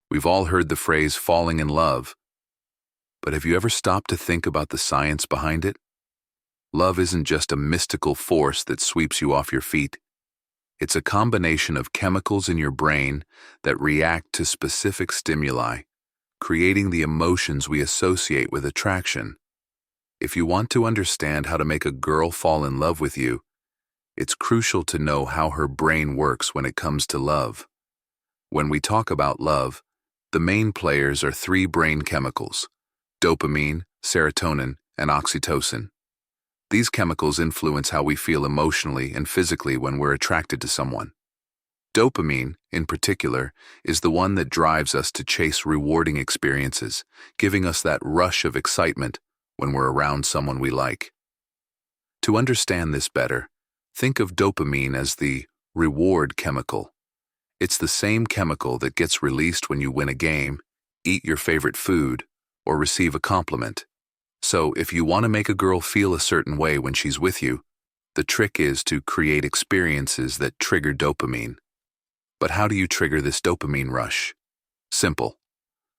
We've all heard the phrase falling in love, but have you ever stopped to think about the science behind it? Love isn't just a mystical force that sweeps you off your feet. It's a combination of chemicals in your brain that react to specific stimuli, creating the emotions we associate with attraction. If you want to understand how to make a girl fall in love with you, it's crucial to know how her brain works when it comes to love. When we talk about love, the main players are three brain chemicals: dopamine, serotonin, and oxytocin. These chemicals influence how we feel emotionally and physically when we're attracted to someone. Dopamine, in particular, is the one that drives us to chase rewarding experiences, giving us that rush of excitement when we're around someone we like. To understand this better, think of dopamine as the reward chemical. It's the same chemical that gets released when you win a game, eat your favorite food, or receive a compliment. So, if you want to make a girl feel a certain way when she's with you, the trick is to create experiences that trigger dopamine. But how do you trigger this dopamine rush? Simple.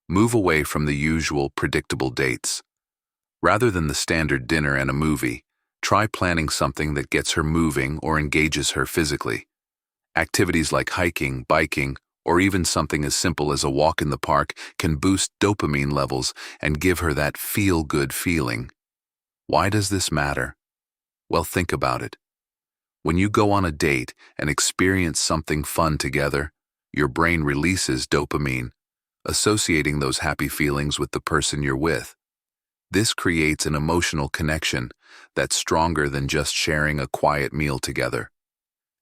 Move away from the usual predictable dates. Rather than the standard dinner and a movie, try planning something that gets her moving or engages her physically. Activities like hiking, biking, or even something as simple as a walk in the park can boost dopamine levels and give her that feel-good feeling. Why does this matter? Well, think about it. When you go on a date and experience something fun together, your brain releases dopamine, associating those happy feelings with the person you're with. This creates an emotional connection that's stronger than just sharing a quiet meal together.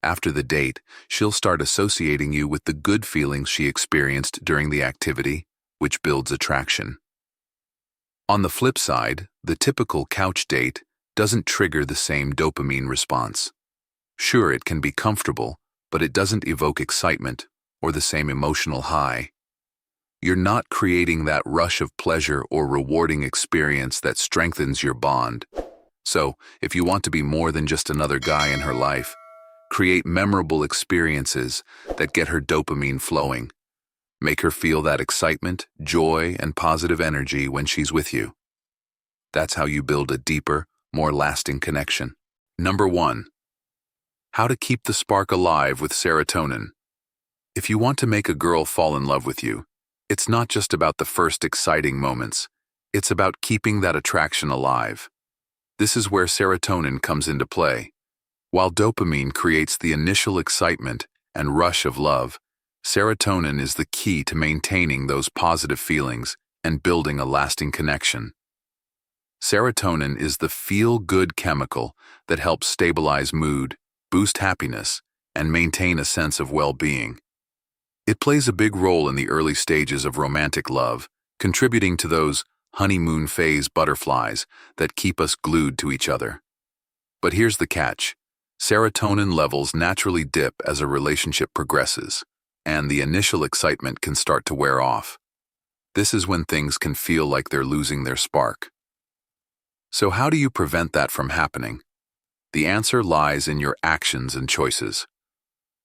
After the date, she'll start associating you with the good feelings she experienced during the activity, which builds attraction. On the flip side, the typical couch date doesn't trigger the same dopamine response. Sure, it can be comfortable, but it doesn't evoke excitement or the same emotional high. You're not creating that rush of pleasure or rewarding experience that strengthens your bond. So, if you want to be more than just another guy in her life, create memorable experiences that get her dopamine flowing. Make her feel that excitement, joy, and positive energy when she's with you. That's how you build a deeper, more lasting connection. Number 1. How to keep the spark alive with serotonin. If you want to make a girl fall in love with you, it's not just about the first exciting moments. It's about keeping that attraction alive. This is where serotonin comes into play. While dopamine creates the initial excitement and rush of love, serotonin is the key to maintaining those positive feelings and building a lasting connection. Serotonin is the feel-good chemical that helps stabilize mood, boost happiness, and maintain a sense of well-being. It plays a big role in the early stages of romantic love, contributing to those honeymoon phase butterflies that keep us glued to each other. But here's the catch. Serotonin levels naturally dip as a relationship progresses, and the initial excitement can start to wear off. This is when things can feel like they're losing their spark. So how do you prevent that from happening? The answer lies in your actions and choices.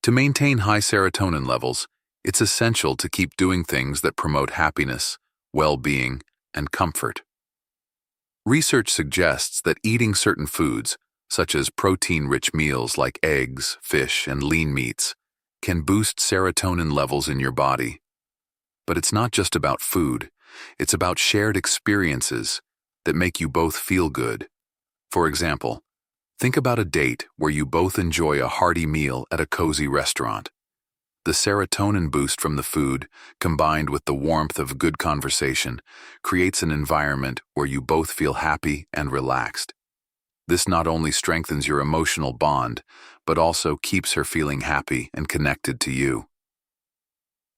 To maintain high serotonin levels, it's essential to keep doing things that promote happiness, well-being, and comfort. Research suggests that eating certain foods, such as protein-rich meals like eggs, fish, and lean meats, can boost serotonin levels in your body. But it's not just about food, it's about shared experiences that make you both feel good. For example, think about a date where you both enjoy a hearty meal at a cozy restaurant. The serotonin boost from the food, combined with the warmth of good conversation, creates an environment where you both feel happy and relaxed. This not only strengthens your emotional bond, but also keeps her feeling happy and connected to you.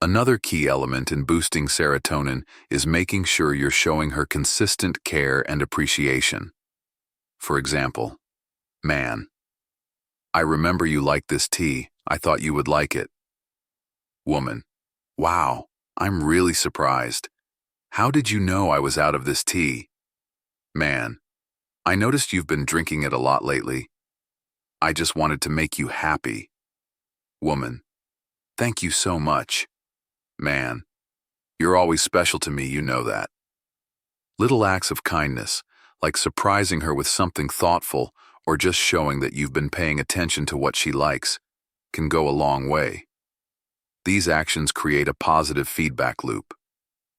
Another key element in boosting serotonin is making sure you're showing her consistent care and appreciation. For example, "Man, I remember you liked this tea. I thought you would like it." Woman, "Wow, I'm really surprised. How did you know I was out of this tea?" Man, "I noticed you've been drinking it a lot lately. I just wanted to make you happy." Woman, "Thank you so much." Man, You're always special to me, you know that. Little acts of kindness, like surprising her with something thoughtful or just showing that you've been paying attention to what she likes, can go a long way. These actions create a positive feedback loop.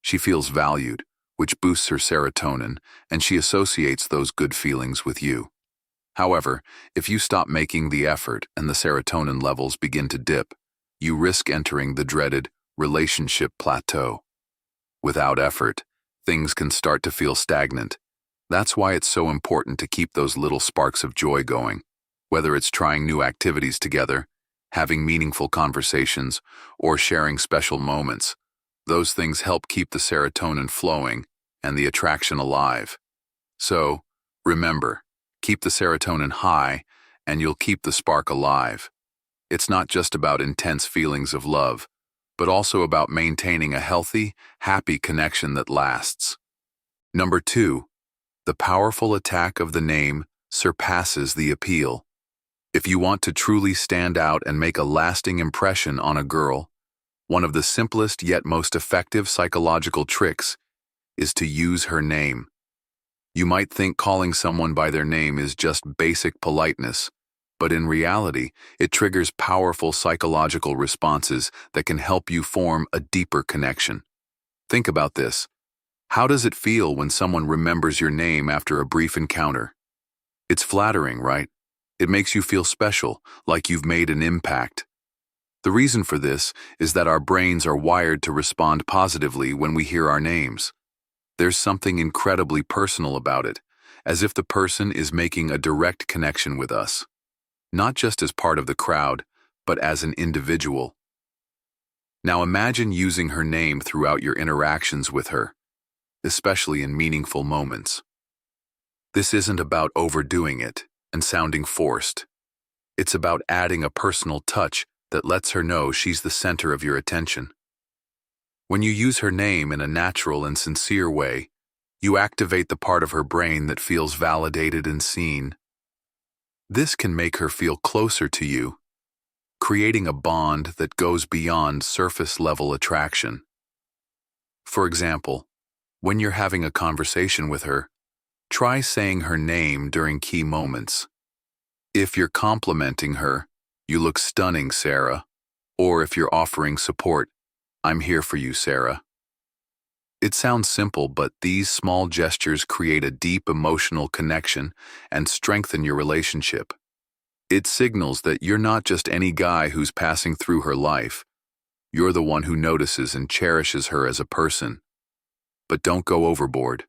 She feels valued, which boosts her serotonin, and she associates those good feelings with you. However, if you stop making the effort and the serotonin levels begin to dip, you risk entering the dreaded relationship plateau. Without effort, things can start to feel stagnant. That's why it's so important to keep those little sparks of joy going, whether it's trying new activities together, having meaningful conversations, or sharing special moments. Those things help keep the serotonin flowing and the attraction alive. So, remember, keep the serotonin high and you'll keep the spark alive. It's not just about intense feelings of love, but also about maintaining a healthy, happy connection that lasts. Number 2, the powerful attack of the name surpasses the appeal. If you want to truly stand out and make a lasting impression on a girl, one of the simplest yet most effective psychological tricks is to use her name. You might think calling someone by their name is just basic politeness, but in reality, it triggers powerful psychological responses that can help you form a deeper connection. Think about this. How does it feel when someone remembers your name after a brief encounter? It's flattering, right? It makes you feel special, like you've made an impact. The reason for this is that our brains are wired to respond positively when we hear our names. There's something incredibly personal about it, as if the person is making a direct connection with us, not just as part of the crowd, but as an individual. Now imagine using her name throughout your interactions with her, especially in meaningful moments. This isn't about overdoing it and sounding forced. It's about adding a personal touch that lets her know she's the center of your attention. When you use her name in a natural and sincere way, you activate the part of her brain that feels validated and seen. This can make her feel closer to you, creating a bond that goes beyond surface-level attraction. For example, when you're having a conversation with her, try saying her name during key moments. If you're complimenting her, "You look stunning, Sarah," or if you're offering support, "I'm here for you, Sarah." It sounds simple, but these small gestures create a deep emotional connection and strengthen your relationship. It signals that you're not just any guy who's passing through her life. You're the one who notices and cherishes her as a person. But don't go overboard.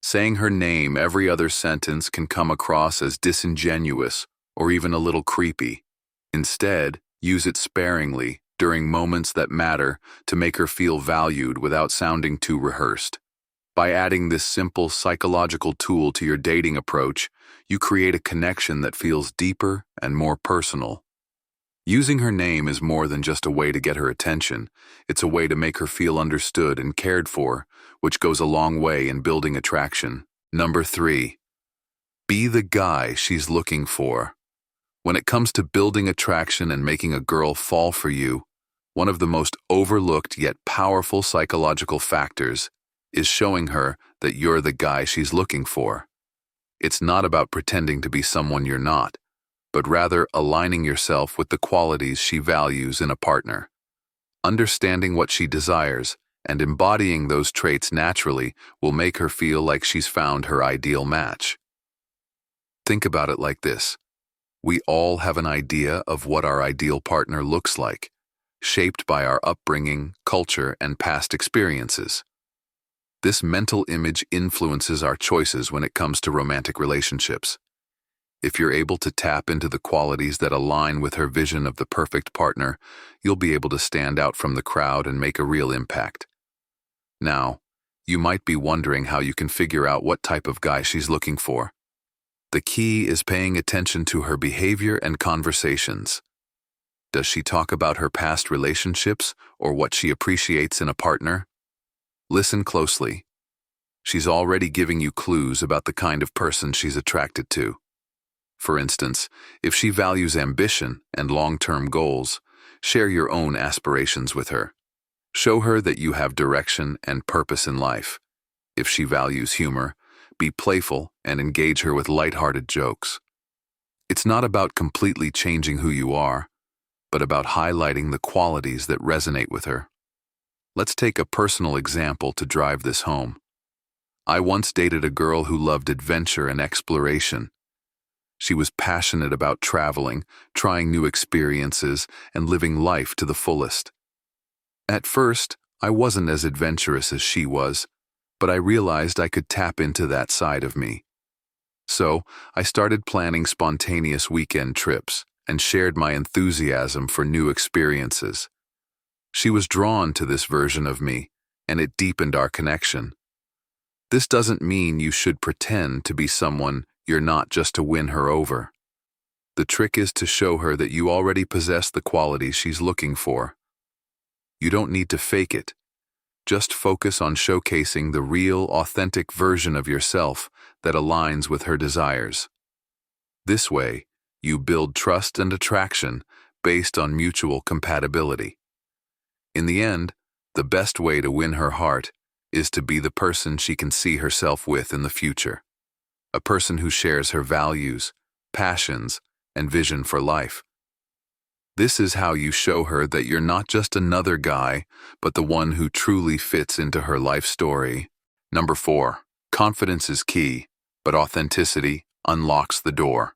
Saying her name every other sentence can come across as disingenuous or even a little creepy. Instead, use it sparingly during moments that matter to make her feel valued without sounding too rehearsed. By adding this simple psychological tool to your dating approach, you create a connection that feels deeper and more personal. Using her name is more than just a way to get her attention. It's a way to make her feel understood and cared for, which goes a long way in building attraction. Number 3, be the guy she's looking for. When it comes to building attraction and making a girl fall for you, one of the most overlooked yet powerful psychological factors is showing her that you're the guy she's looking for. It's not about pretending to be someone you're not, but rather aligning yourself with the qualities she values in a partner. Understanding what she desires and embodying those traits naturally will make her feel like she's found her ideal match. Think about it like this. We all have an idea of what our ideal partner looks like, shaped by our upbringing, culture, and past experiences. This mental image influences our choices when it comes to romantic relationships. If you're able to tap into the qualities that align with her vision of the perfect partner, you'll be able to stand out from the crowd and make a real impact. Now, you might be wondering how you can figure out what type of guy she's looking for. The key is paying attention to her behavior and conversations. Does she talk about her past relationships or what she appreciates in a partner? Listen closely. She's already giving you clues about the kind of person she's attracted to. For instance, if she values ambition and long-term goals, share your own aspirations with her. Show her that you have direction and purpose in life. If she values humor, be playful and engage her with lighthearted jokes. It's not about completely changing who you are, but about highlighting the qualities that resonate with her. Let's take a personal example to drive this home. I once dated a girl who loved adventure and exploration. She was passionate about traveling, trying new experiences, and living life to the fullest. At first, I wasn't as adventurous as she was, but I realized I could tap into that side of me. So, I started planning spontaneous weekend trips and shared my enthusiasm for new experiences. She was drawn to this version of me, and it deepened our connection. This doesn't mean you should pretend to be someone you're not just to win her over. The trick is to show her that you already possess the qualities she's looking for. You don't need to fake it. Just focus on showcasing the real, authentic version of yourself that aligns with her desires. This way, you build trust and attraction based on mutual compatibility. In the end, the best way to win her heart is to be the person she can see herself with in the future. A person who shares her values, passions, and vision for life. This is how you show her that you're not just another guy, but the one who truly fits into her life story. Number 4, confidence is key, but authenticity unlocks the door.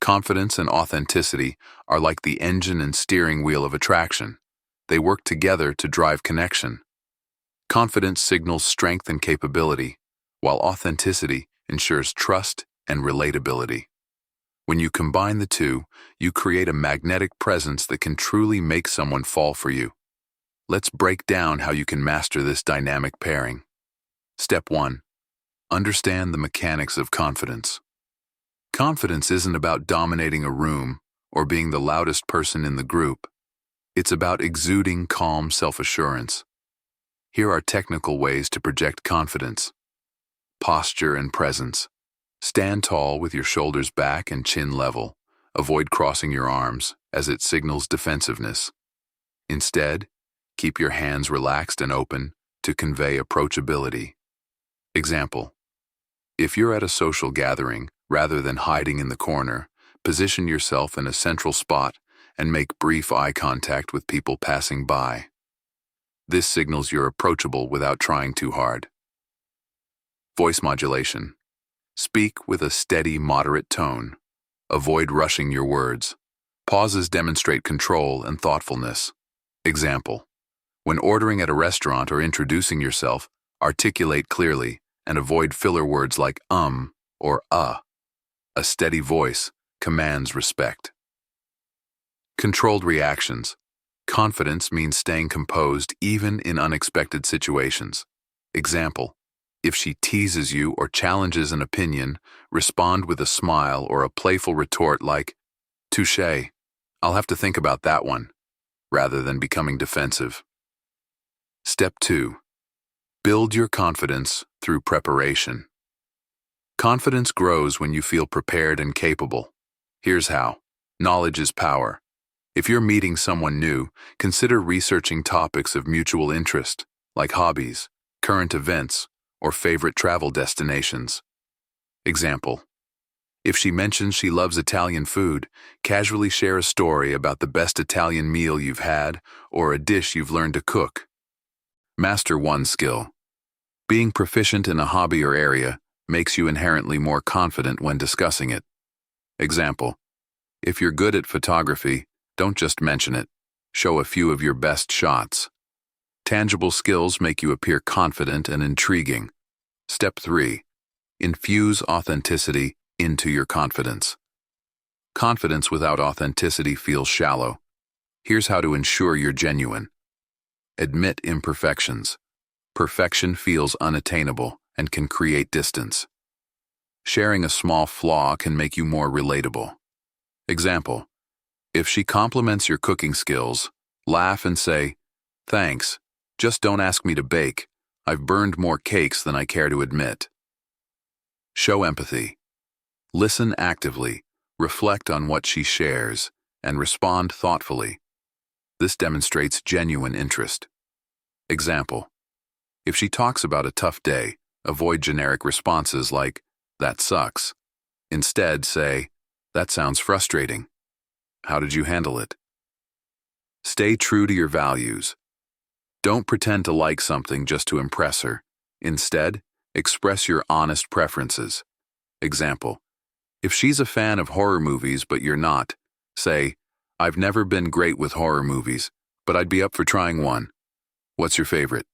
Confidence and authenticity are like the engine and steering wheel of attraction. They work together to drive connection. Confidence signals strength and capability, while authenticity ensures trust and relatability. When you combine the two, you create a magnetic presence that can truly make someone fall for you. Let's break down how you can master this dynamic pairing. Step 1. Understand the mechanics of confidence. Confidence isn't about dominating a room or being the loudest person in the group. It's about exuding calm self-assurance. Here are technical ways to project confidence. Posture and presence. Stand tall with your shoulders back and chin level. Avoid crossing your arms, as it signals defensiveness. Instead, keep your hands relaxed and open to convey approachability. Example: if you're at a social gathering, rather than hiding in the corner, position yourself in a central spot and make brief eye contact with people passing by. This signals you're approachable without trying too hard. Voice modulation. Speak with a steady, moderate tone. Avoid rushing your words. Pauses demonstrate control and thoughtfulness. Example: when ordering at a restaurant or introducing yourself, articulate clearly and avoid filler words like or A steady voice commands respect. Controlled reactions. Confidence means staying composed even in unexpected situations. Example: if she teases you or challenges an opinion, respond with a smile or a playful retort like, "Touché, I'll have to think about that one," rather than becoming defensive. Step 2. Build your confidence through preparation. Confidence grows when you feel prepared and capable. Here's how. Knowledge is power. If you're meeting someone new, consider researching topics of mutual interest, like hobbies, current events, or favorite travel destinations. Example: if she mentions she loves Italian food, casually share a story about the best Italian meal you've had or a dish you've learned to cook. Master one skill. Being proficient in a hobby or area makes you inherently more confident when discussing it. Example: if you're good at photography, don't just mention it. Show a few of your best shots. Tangible skills make you appear confident and intriguing. Step 3. Infuse authenticity into your confidence. Confidence without authenticity feels shallow. Here's how to ensure you're genuine. Admit imperfections. Perfection feels unattainable and can create distance. Sharing a small flaw can make you more relatable. Example: if she compliments your cooking skills, laugh and say, "Thanks, just don't ask me to bake. I've burned more cakes than I care to admit." Show empathy. Listen actively, reflect on what she shares, and respond thoughtfully. This demonstrates genuine interest. Example: if she talks about a tough day, avoid generic responses like, "That sucks." Instead, say, "That sounds frustrating. How did you handle it?" Stay true to your values. Don't pretend to like something just to impress her. Instead, express your honest preferences. Example: if she's a fan of horror movies but you're not, say, "I've never been great with horror movies, but I'd be up for trying one. What's your favorite?"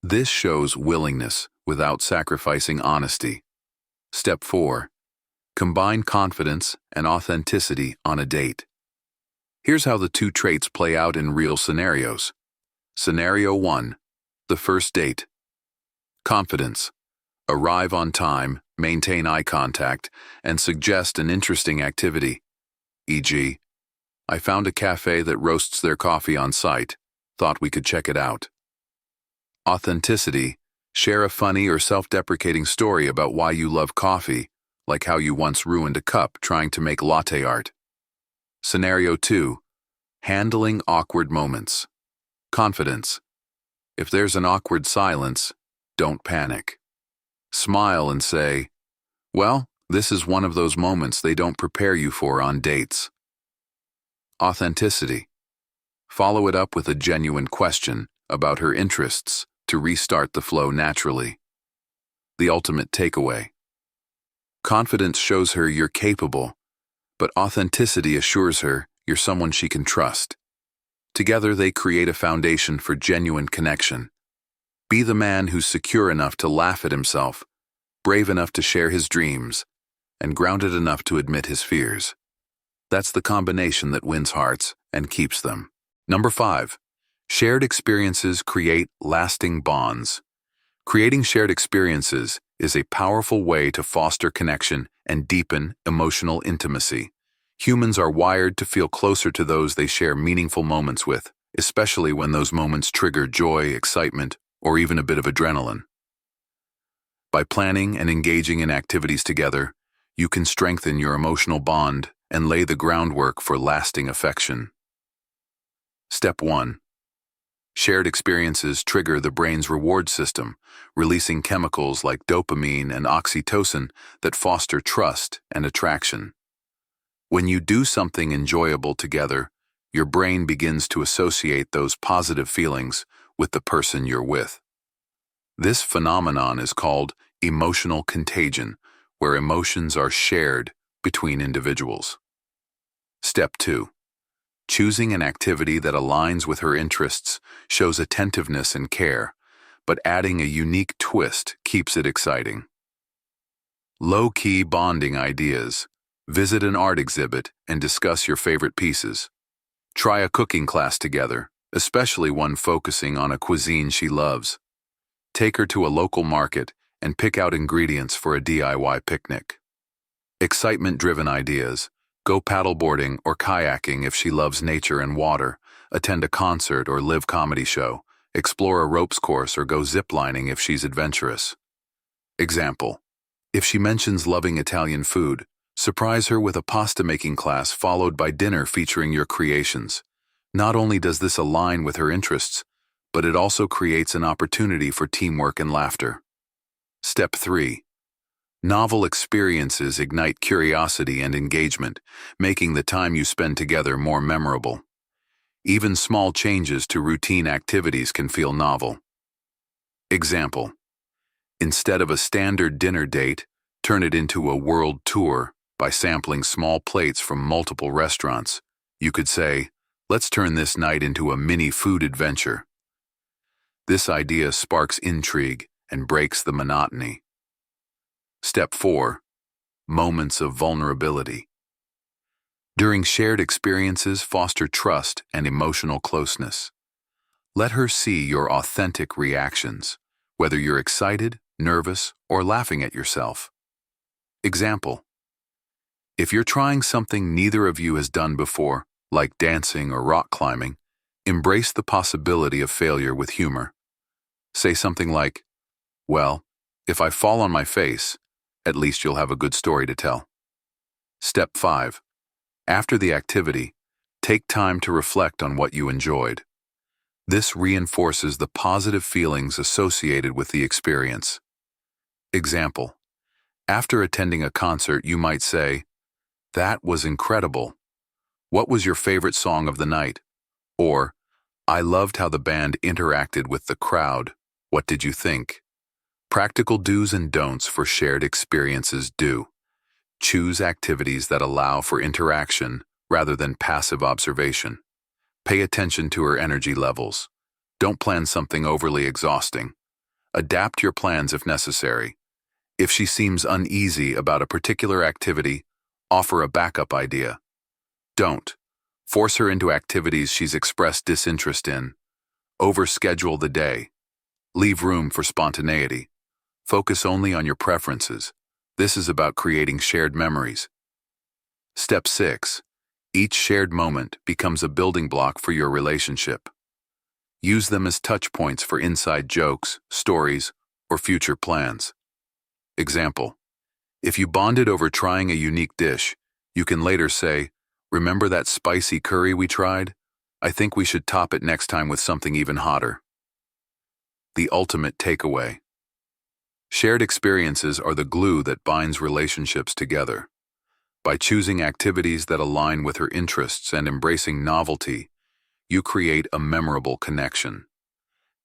This shows willingness without sacrificing honesty. Step 4. Combine confidence and authenticity on a date. Here's how the two traits play out in real scenarios. Scenario 1. The first date. Confidence. Arrive on time, maintain eye contact, and suggest an interesting activity. E.g., "I found a cafe that roasts their coffee on site. Thought we could check it out." Authenticity. Share a funny or self-deprecating story about why you love coffee, like how you once ruined a cup trying to make latte art. Scenario 2. Handling awkward moments. Confidence. If there's an awkward silence, don't panic. Smile and say, "Well, this is one of those moments they don't prepare you for on dates." Authenticity. Follow it up with a genuine question about her interests to restart the flow naturally. The ultimate takeaway. Confidence shows her you're capable, but authenticity assures her you're someone she can trust. Together, they create a foundation for genuine connection. Be the man who's secure enough to laugh at himself, brave enough to share his dreams, and grounded enough to admit his fears. That's the combination that wins hearts and keeps them. Number 5. Shared experiences create lasting bonds. Creating shared experiences is a powerful way to foster connection and deepen emotional intimacy. Humans are wired to feel closer to those they share meaningful moments with, especially when those moments trigger joy, excitement, or even a bit of adrenaline. By planning and engaging in activities together, you can strengthen your emotional bond and lay the groundwork for lasting affection. Step 1. Shared experiences trigger the brain's reward system, releasing chemicals like dopamine and oxytocin that foster trust and attraction. When you do something enjoyable together, your brain begins to associate those positive feelings with the person you're with. This phenomenon is called emotional contagion, where emotions are shared between individuals. Step 2. Choosing an activity that aligns with her interests shows attentiveness and care, but adding a unique twist keeps it exciting. Low-key bonding ideas. Visit an art exhibit and discuss your favorite pieces. Try a cooking class together, especially one focusing on a cuisine she loves. Take her to a local market and pick out ingredients for a DIY picnic. Excitement-driven ideas. Go paddleboarding or kayaking if she loves nature and water. Attend a concert or live comedy show. Explore a ropes course or go ziplining if she's adventurous. Example: if she mentions loving Italian food, surprise her with a pasta-making class followed by dinner featuring your creations. Not only does this align with her interests, but it also creates an opportunity for teamwork and laughter. Step 3. Novel experiences ignite curiosity and engagement, making the time you spend together more memorable. Even small changes to routine activities can feel novel. Example: instead of a standard dinner date, turn it into a world tour by sampling small plates from multiple restaurants. You could say, "Let's turn this night into a mini food adventure." This idea sparks intrigue and breaks the monotony. Step 4. Moments of vulnerability. During shared experiences, foster trust and emotional closeness. Let her see your authentic reactions, whether you're excited, nervous, or laughing at yourself. Example: if you're trying something neither of you has done before, like dancing or rock climbing, embrace the possibility of failure with humor. Say something like, "Well, if I fall on my face, at least you'll have a good story to tell." Step 5. After the activity, take time to reflect on what you enjoyed. This reinforces the positive feelings associated with the experience. Example: after attending a concert, you might say, "That was incredible. What was your favorite song of the night?" Or, "I loved how the band interacted with the crowd. What did you think?" Practical do's and don'ts for shared experiences. Do: choose activities that allow for interaction rather than passive observation. Pay attention to her energy levels. Don't plan something overly exhausting. Adapt your plans if necessary. If she seems uneasy about a particular activity, offer a backup idea. Don't: force her into activities she's expressed disinterest in. Overschedule the day. Leave room for spontaneity. Focus only on your preferences. This is about creating shared memories. Step 6. Each shared moment becomes a building block for your relationship. Use them as touch points for inside jokes, stories, or future plans. Example: if you bonded over trying a unique dish, you can later say, "Remember that spicy curry we tried? I think we should top it next time with something even hotter." The ultimate takeaway: shared experiences are the glue that binds relationships together. By choosing activities that align with her interests and embracing novelty, you create a memorable connection.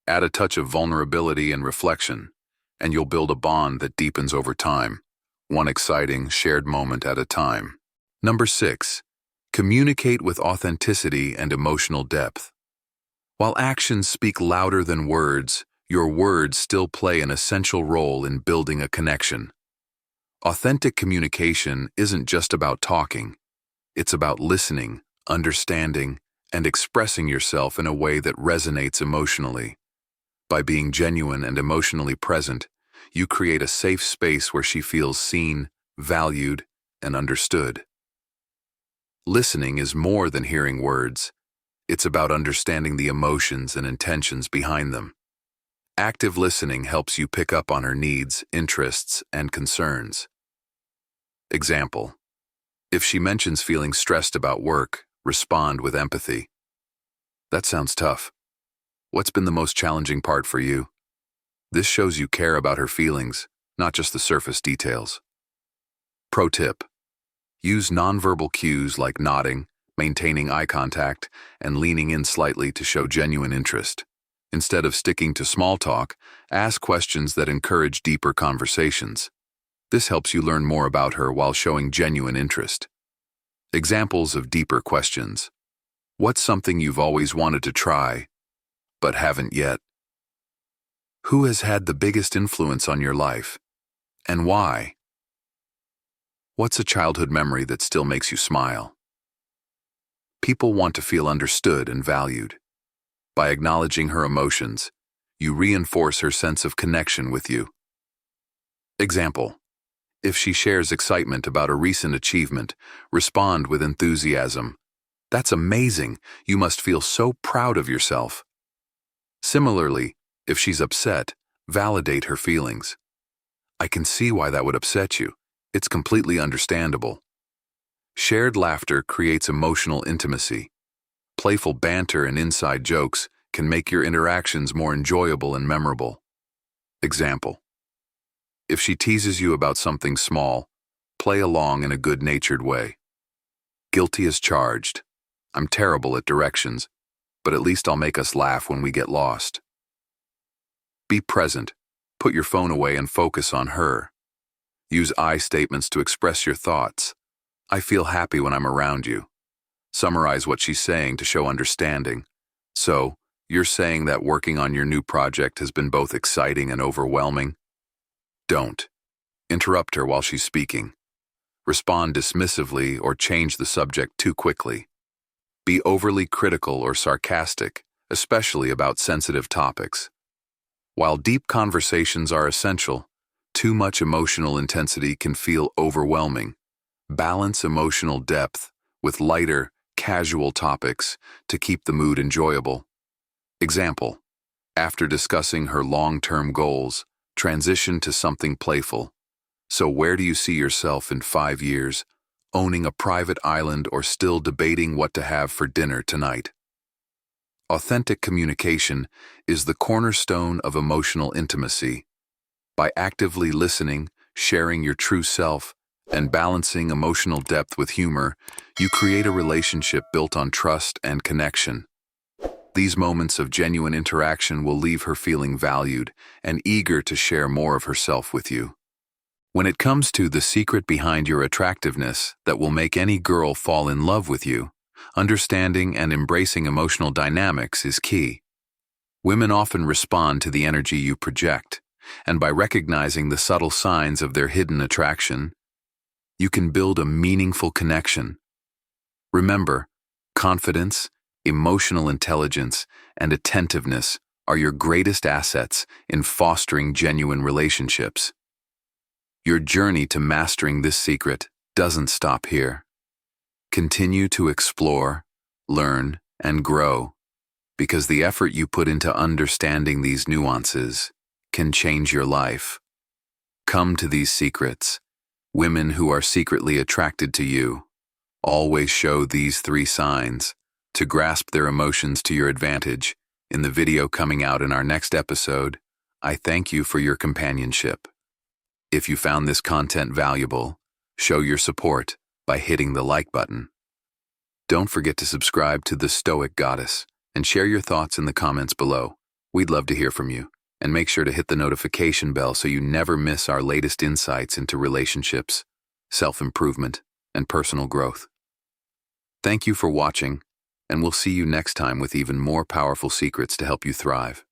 Add a touch of vulnerability and reflection, and you'll build a bond that deepens over time, one exciting, shared moment at a time. Number 6. Communicate with authenticity and emotional depth. While actions speak louder than words, your words still play an essential role in building a connection. Authentic communication isn't just about talking. It's about listening, understanding, and expressing yourself in a way that resonates emotionally. By being genuine and emotionally present, you create a safe space where she feels seen, valued, and understood. Listening is more than hearing words. It's about understanding the emotions and intentions behind them. Active listening helps you pick up on her needs, interests, and concerns. Example: if she mentions feeling stressed about work, respond with empathy. "That sounds tough. What's been the most challenging part for you?" This shows you care about her feelings, not just the surface details. Pro tip: use nonverbal cues like nodding, maintaining eye contact, and leaning in slightly to show genuine interest. Instead of sticking to small talk, ask questions that encourage deeper conversations. This helps you learn more about her while showing genuine interest. Examples of deeper questions: what's something you've always wanted to try, but haven't yet? Who has had the biggest influence on your life, and why? What's a childhood memory that still makes you smile? People want to feel understood and valued. By acknowledging her emotions, you reinforce her sense of connection with you. Example: if she shares excitement about a recent achievement, respond with enthusiasm. "That's amazing. You must feel so proud of yourself." Similarly, if she's upset, validate her feelings. "I can see why that would upset you. It's completely understandable." Shared laughter creates emotional intimacy. Playful banter and inside jokes can make your interactions more enjoyable and memorable. Example: if she teases you about something small, play along in a good-natured way. "Guilty as charged. I'm terrible at directions, but at least I'll make us laugh when we get lost." Be present. Put your phone away and focus on her. Use I statements to express your thoughts. "I feel happy when I'm around you." Summarize what she's saying to show understanding. "So, you're saying that working on your new project has been both exciting and overwhelming?" Don't interrupt her while she's speaking. Respond dismissively or change the subject too quickly. Be overly critical or sarcastic, especially about sensitive topics. While deep conversations are essential, too much emotional intensity can feel overwhelming. Balance emotional depth with lighter, casual topics to keep the mood enjoyable. Example: after discussing her long-term goals, transition to something playful. "So where do you see yourself in 5 years? Owning a private island or still debating what to have for dinner tonight?" Authentic communication is the cornerstone of emotional intimacy. By actively listening, sharing your true self, and balancing emotional depth with humor, you create a relationship built on trust and connection. These moments of genuine interaction will leave her feeling valued and eager to share more of herself with you. When it comes to the secret behind your attractiveness that will make any girl fall in love with you, understanding and embracing emotional dynamics is key. Women often respond to the energy you project, and by recognizing the subtle signs of their hidden attraction, you can build a meaningful connection. Remember, confidence, emotional intelligence, and attentiveness are your greatest assets in fostering genuine relationships. Your journey to mastering this secret doesn't stop here. Continue to explore, learn, and grow, because the effort you put into understanding these nuances can change your life. Come to these secrets. Women who are secretly attracted to you always show these 3 signs to grasp their emotions to your advantage. In the video coming out in our next episode, I thank you for your companionship. If you found this content valuable, show your support by hitting the like button. Don't forget to subscribe to The Stoic Goddess and share your thoughts in the comments below. We'd love to hear from you. And make sure to hit the notification bell so you never miss our latest insights into relationships, self-improvement, and personal growth. Thank you for watching, and we'll see you next time with even more powerful secrets to help you thrive.